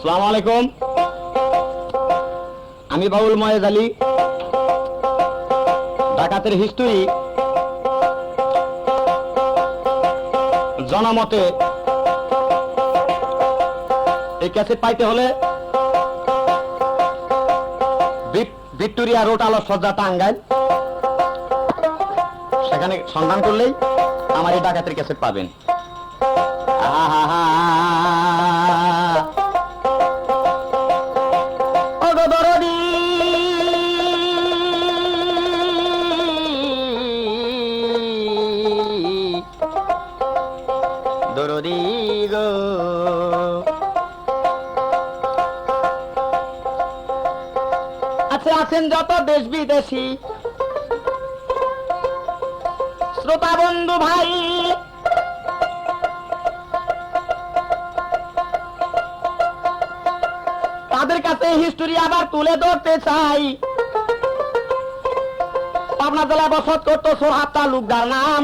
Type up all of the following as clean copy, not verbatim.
আসসালামু আলাইকুম। আমি বাউল ময়েজ আলী। ডাকাতের হিস্টরি জনমতে এই ক্যাসেট পাইতে হলে ভিক্টোরিয়া রোড আলো সজ্জা টাঙ্গাইল, সেখানে সন্ধান করলেই আমার এই ডাকাতের ক্যাসেট পাবেন। দরদি গো আছেন যত দেশ বিদেশি শ্রোতা বন্ধু ভাই, তাদের কাছে হিস্টোরি আবার তুলে ধরতে চাই। পাবনা জেলায় বসত করত সোহাব তালুকদার নাম,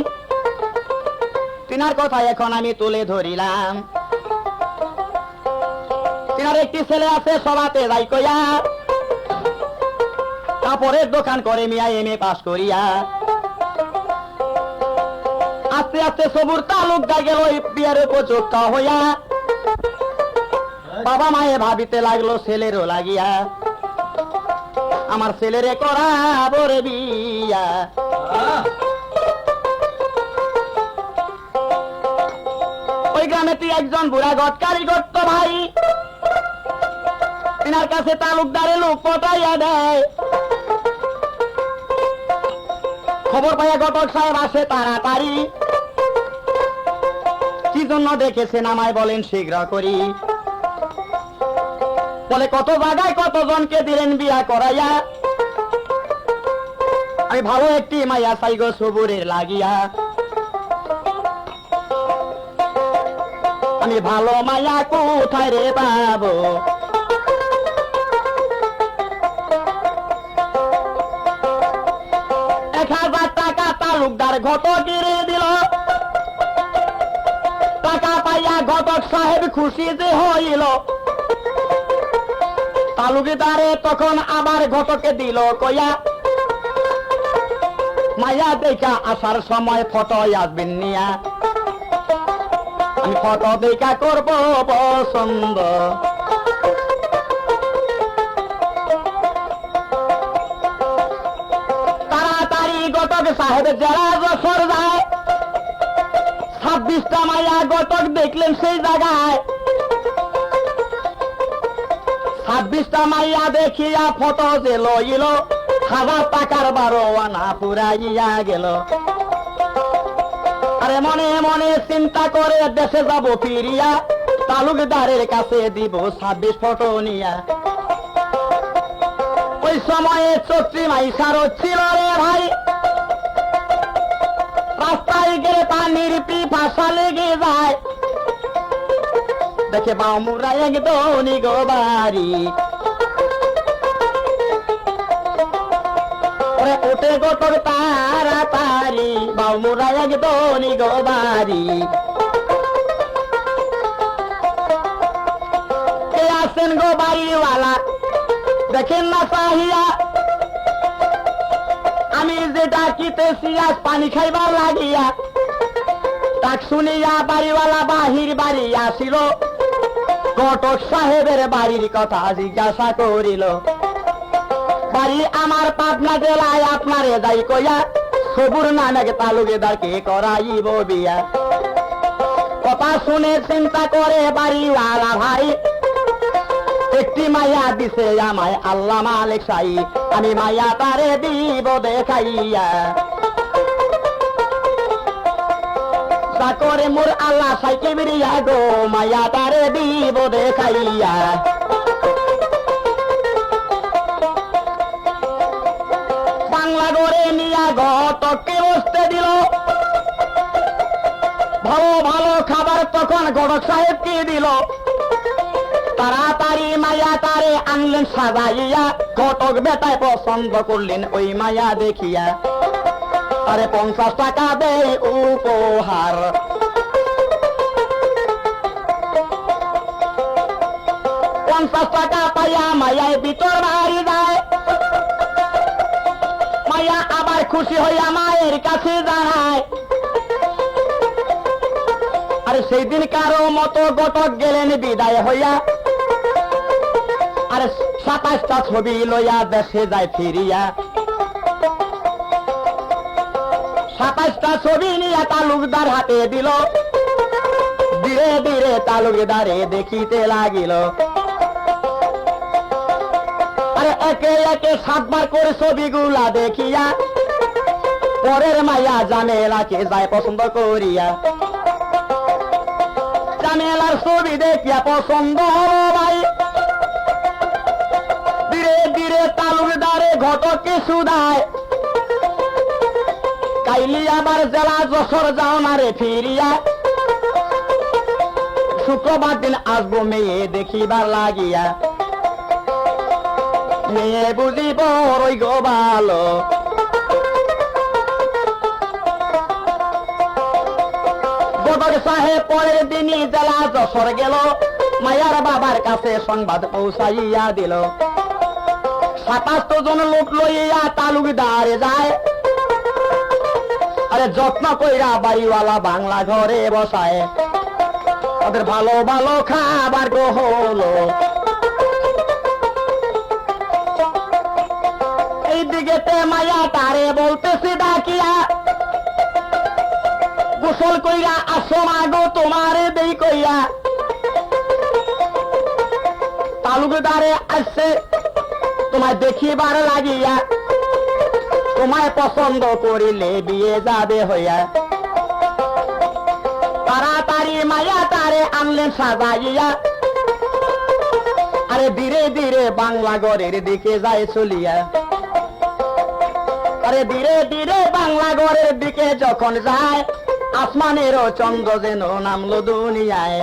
তিনার কথা এখন আমি তুলে ধরিলাম। তিনার একটি ছেলে আছে সবাতে যাই কইয়া, কাপড়ের দোকান করে মিয়া এমএ পাস করিয়া। আস্তে আস্তে সবুর তালুকদার গেল বিয়ের উপযুক্ত হইয়া, বাবা মায়ে ভাবিতে লাগলো ছেলেরও লাগিয়া, আমার ছেলেরে করাবো রে বিয়া। ওই গ্রামেতে একজন বুড়া গট কারিগর তো ভাই, তিনার কাছে তালুকদারে লোক পটাইয়া দেয়। খবর পাইয়া ঘটক সাহেব আসে তাড়াতাড়ি, কি জন্য ডেকেছেন আমায় বলেন শীঘ্র করি। বলে কত জায়গায় কতজনকে দিলেন বিয়া করাইয়া, আমি ভালো একটি মাইয়া চাই গো সবুরের লাগিয়া। আমি ভালো মাইয়া কোথায় রে পাবো, 1000 টাকা তালুকদার ঘটকের দিল। টাকা পাইয়া ঘটক সাহেব খুশি যে হইল, তালুকদারে তখন আবার ঘটকে দিল কইয়া, মাইয়া দেখা আসার সময় ফটো আসবেন নিয়া, আমি ফটো দেখা করব পছন্দ। তাড়াতাড়ি ঘটক সাহেব যারা যশোর যায়, 26টা মাইয়া ঘটক দেখলেন সেই জায়গায়। 26টা মাইয়া দেখিয়া ফটো যে লইল, 1000 টাকার 12 আনা পুরাইয়া গেল। আরে মনে মনে চিন্তা করে দেশে যাব ফিরিয়া, তালুকদারের কাছে দিব 26 ফটো নিয়া। ওই সময়ে চক্রি মাইসার ছিল রে ভাই, রাস্তায় গেলে পানির পিপাসা লেগে যায়। দেখে বামুরা একদম গো বাড়ি, ওরে উঠে গোটর তাড়াতাড়ি, বামুরা একদম গো বাড়ি। কে আসেন গো বাড়িওয়ালা দেখেন না চাহিয়া, আমি যেটা কিতেছি আজ পানি খাইবার লাগিয়া। তাক শুনিয়া বাড়িওয়ালা বাহির বাড়ি আসিল, ঘটক সাহেবের বাড়ির কথা জিজ্ঞাসা করিল। বাড়ি আমার পাবনা জেলায়, আপনারে যাই কইয়া, সবুর নামে তালুকদারকে করাইব বিয়া। কথা শুনে চিন্তা করে বাড়িওয়ালা ভাই, একটি মাইয়া দিছে আমায় আল্লাহ মালিক সাই, আমি মাইয়া তারে দিব দেখাইয়া। করে মোর আল্লাহ সাইকে বেরিয়া গো, মাইয়া তারে দিব দেখাইয়া। বাংলা গড়ে নিয়া ঘটককে বসতে দিল, ভালো ভালো খাবার তখন ঘটক সাহেবকে দিল। তাড়াতাড়ি মাইয়া তারে আনলেন সাজাইয়া, ঘটক বেটায় পছন্দ করলেন ওই মাইয়া দেখিয়া। আরে 50 টাকা দেয় উপহার, খুশি হইয়া মায়ের কাছে জানায়। আরে সেই দিন কারো মতো ঘটক গেলেন বিদায় হইয়া, আরে 27টা ছবি লইয়া দেশে যায় ফিরিয়া। 27টা ছবি নিয়ে তালুকদার হাতে দিল, ধীরে ধীরে তালুকদারে দেখিতে লাগিল। আরে একে একে 7 বার করে ছবিগুলা দেখিয়া পরের মাইয়া জামেলাকে যায় পছন্দ করিয়া। জামেলার ছবি দেখিয়া পছন্দ হলো ভাই, ধীরে ধীরে তালুকদারে ঘটককে শুধায়, কাইলি আবার জেলা যশোর যাও না রে ফিরিয়া, শুক্রবার দিন আসবো মেয়ে দেখিবার লাগিয়া। মেয়ে বুঝি বড়ই গো ভালো, ঘটক সাহেব পরের দিনই জেলা যশোর গেল, মায়ার বাবার কাছে সংবাদ পৌঁছাইয়া দিল। 27 জন লোক লইয়া তালুকদারে যায়, আরে যত্ন কইরা বাড়িওয়ালা বাংলা ঘরে বসায়, ওদের ভালো ভালো খাবার গো হলো। এইদিকে মায়া তারে বলতেছে ডাকিয়া, গোসল কইরা আসো মাগো তোমারে দেই কইয়া। তালুকদারে আসছে তোমায় দেখিবার লাগিয়া, তোমায় পছন্দ করিলে বিয়ে যাবে হইয়া। তাড়াতাড়ি মায়া তারে আনলেন সাজাইয়া, আরে ধীরে ধীরে বাংলা ঘরের দিকে যায় চলিয়া। আরে ধীরে ধীরে বাংলা ঘরের দিকে যখন যায়, আসমানেরও চন্দ্র যেন নামলো দুনিয়ায়।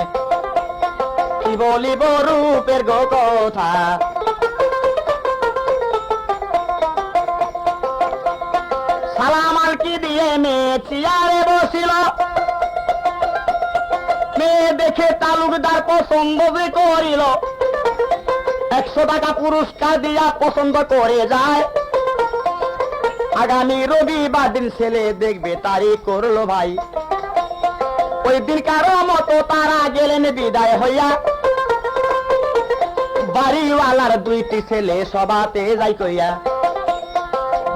কি বলিব রূপের গো কথা, সালাম আলকি দিয়ে মেয়ে চেয়ারে বসিল। মেয়ে দেখে তালুকদার পছন্দ যে করিল, 100 টাকা পুরস্কার দিয়া পছন্দ করে যায়। আগামী রবিবার দিন ছেলে দেখবে তারিখ করলো ভাই। ওই দিন কারো মতো তারা গেলেন বিদায় হইয়া, বাড়িওয়ালার 2টি ছেলে সভাতে যাই কইয়া।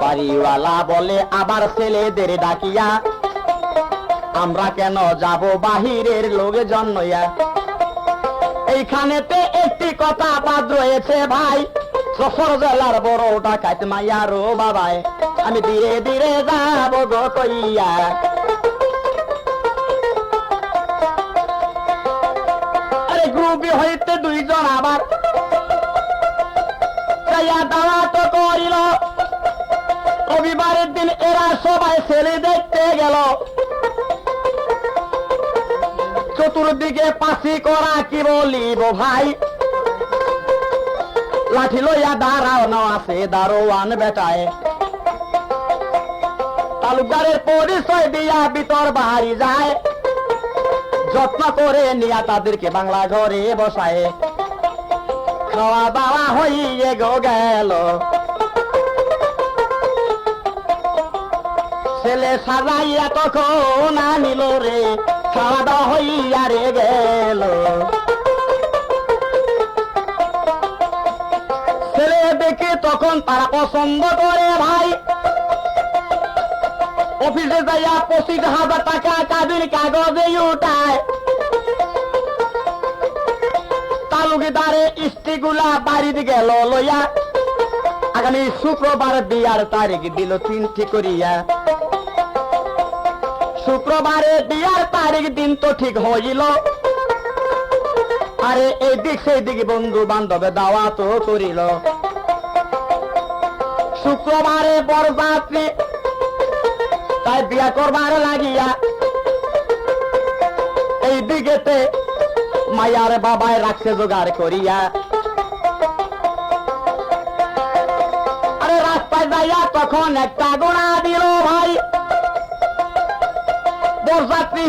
বাড়িওয়ালা বলে আবার ছেলেদের ডাকিয়া, আমরা কেন যাব বাহিরের লোকজন নইয়া। এইখানেতে একটি কথা বাদ রয়েছে ভাই, যশোর জেলার বড় ডাকাত মাইয়ারও বাবায়, আমি ধীরে ধীরে যাব গো কইয়া। আরে গ্রুপে হইতে 2 জন আবার দাওয়াত করিল। রবিবারের দিন এরা সবাই ছেলে দেখতে গেল। চতুর্দিকে পাশি করা কি বলিব ভাই, লাঠি লইয়া দাঁড়ানো আছে দারোয়ান বেটায়। তালুকদারের পরিচয় দিয়া ভিতর বাড়ি যায়, যত্ন করে নিয়া তাদেরকে বাংলা ঘরে বসায়। খাওয়া দাওয়া হইয়ে গো গেল, ছেলে সাজাইয়া তখন আনিল রে, খাওয়া দাওয়া হইয়া রে গেল। ছেলে দেখে তখন তারা পছন্দ করে ভাই, অফিসে যাইয়া 25,000 টাকা কাবির কাগজে উঠায়। তালুকদারে স্ত্রীগুলা বাড়িতে গেল লইয়া, আগামী শুক্রবার বিয়ার তারিখ দিল 3টি করিয়া। শুক্রবারে বিয়ার তারিখ দিন তো ঠিক হইল, আরে এই দিক সেই দিক বন্ধু বান্ধবে দাওয়াত করিল। শুক্রবারে বরযাত্রী তাই বিয়া করবার লাগিয়া, এই দিকেতে মায়ার বাবায় রাখছে জোগাড় করিয়া। আরে রাস্তায় যাইয়া তখন একটা গোড়া দিল ভাই, বরযাত্রী